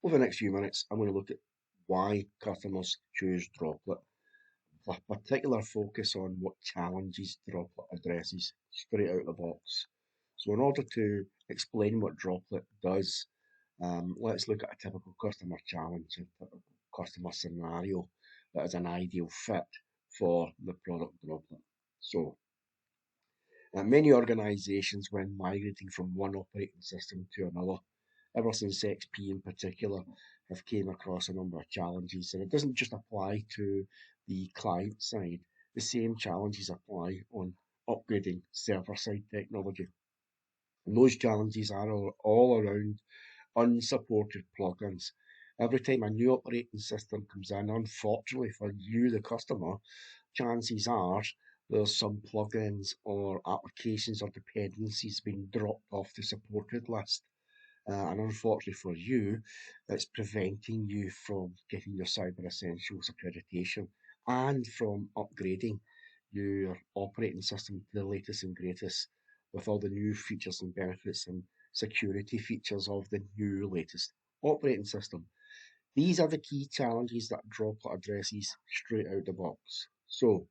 Over the next few minutes, I'm going to look at why customers choose Droplet, with a particular focus on what challenges Droplet addresses straight out of the box. So in order to explain what Droplet does, let's look at a typical customer challenge, a typical customer scenario that is an ideal fit for the product Droplet. So many organizations, when migrating from one operating system to another, ever since XP in particular, have came across a number of challenges. And it doesn't just apply to the client side. The same challenges apply on upgrading server-side technology. And those challenges are all around unsupported plugins. Every time a new operating system comes in, unfortunately for you, the customer, chances are there's some plugins or applications or dependencies being dropped off the supported list. And unfortunately for you, it's preventing you from getting your Cyber Essentials accreditation and from upgrading your operating system to the latest and greatest with all the new features and benefits and security features of the new latest operating system. These are the key challenges that Droplet addresses straight out the box. So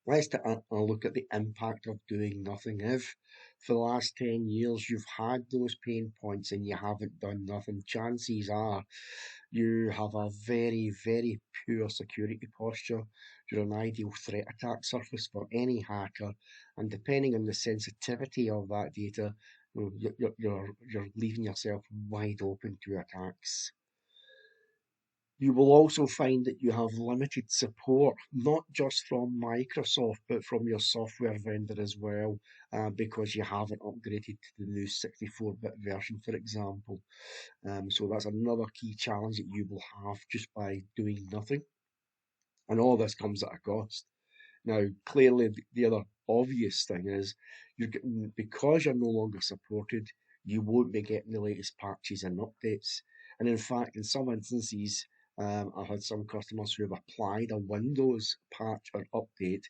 let's take a look at the impact of doing nothing. If for the last 10 years you've had those pain points and you haven't done nothing, chances are you have a very, very poor security posture. You're an ideal threat attack surface for any hacker, and depending on the sensitivity of that data, you're leaving yourself wide open to attacks. You will also find that you have limited support, not just from Microsoft, but from your software vendor as well, because you haven't upgraded to the new 64-bit version, for example. So that's another key challenge that you will have just by doing nothing. And all this comes at a cost. Now, clearly, the other obvious thing is you're getting, because you're no longer supported, you won't be getting the latest patches and updates. And in fact, in some instances, I've had some customers who have applied a Windows patch or update,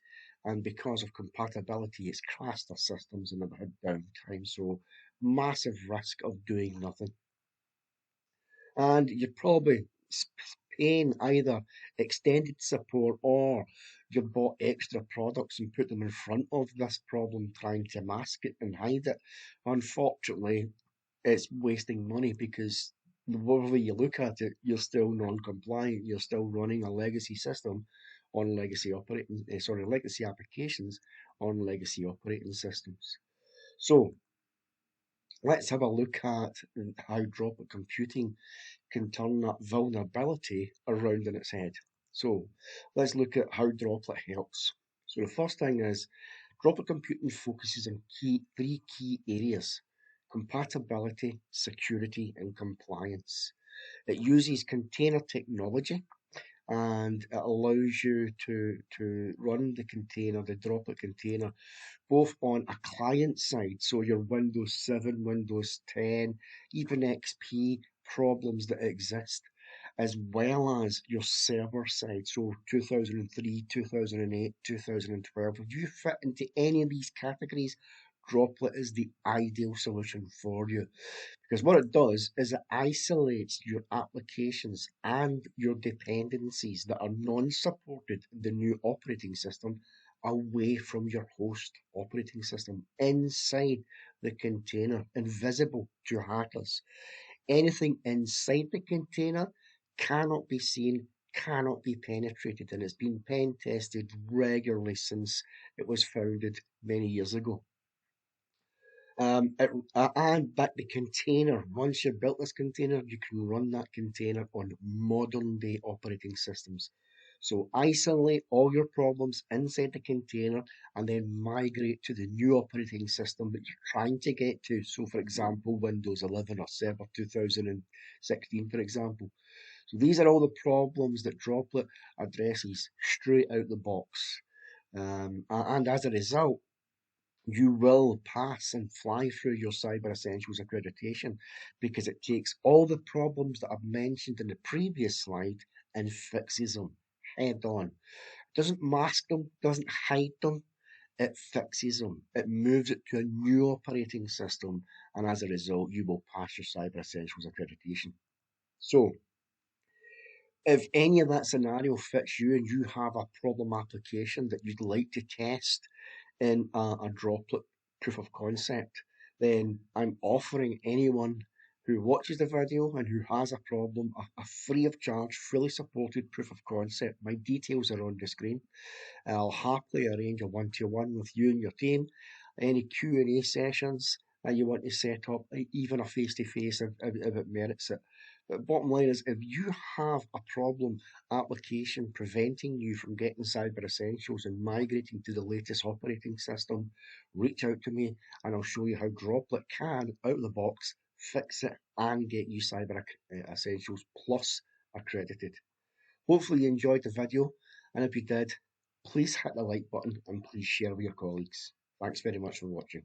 and because of compatibility, it's crashed their systems and they've had downtime. So, massive risk of doing nothing. And you're probably paying either extended support or you've bought extra products and put them in front of this problem, trying to mask it and hide it. Unfortunately, it's wasting money because whatever you look at it, you're still non-compliant. You're still running a legacy system on legacy applications on legacy operating systems. So let's have a look at how droplet computing can turn that vulnerability around in its head. So let's look at how Droplet helps. So the first thing is Droplet computing focuses on three key areas: compatibility, security, and compliance. It uses container technology and it allows you to run the container, the Droplet container, both on a client side, so your Windows 7, Windows 10, even XP problems that exist, as well as your server side, so 2003, 2008, 2012. If you fit into any of these categories, Droplet is the ideal solution for you. Because what it does is it isolates your applications and your dependencies that are non-supported in the new operating system away from your host operating system inside the container, invisible to hackers. Anything inside the container cannot be seen, cannot be penetrated, and it's been pen tested regularly since it was founded many years ago. And that the container, once you've built this container, you can run that container on modern day operating systems. So isolate all your problems inside the container and then migrate to the new operating system that you're trying to get to. So, for example, Windows 11 or Server 2016, for example. So these are all the problems that Droplet addresses straight out the box. And as a result, you will pass and fly through your Cyber Essentials accreditation because it takes all the problems that I've mentioned in the previous slide and fixes them head on. It doesn't mask them, doesn't hide them, it fixes them. It moves it to a new operating system, and as a result, you will pass your Cyber Essentials accreditation. So, if any of that scenario fits you and you have a problem application that you'd like to test in a droplet proof of concept, then I'm offering anyone who watches the video and who has a problem a free of charge, fully supported proof of concept. My details are on the screen. I'll happily arrange a one-to-one with you and your team. Any Q&A sessions that you want to set up, even a face-to-face if it merits it. But bottom line is, if you have a problem application preventing you from getting Cyber Essentials and migrating to the latest operating system, reach out to me and I'll show you how Droplet can, out of the box, fix it and get you Cyber Essentials Plus accredited. Hopefully you enjoyed the video, and if you did, please hit the like button and please share with your colleagues. Thanks very much for watching.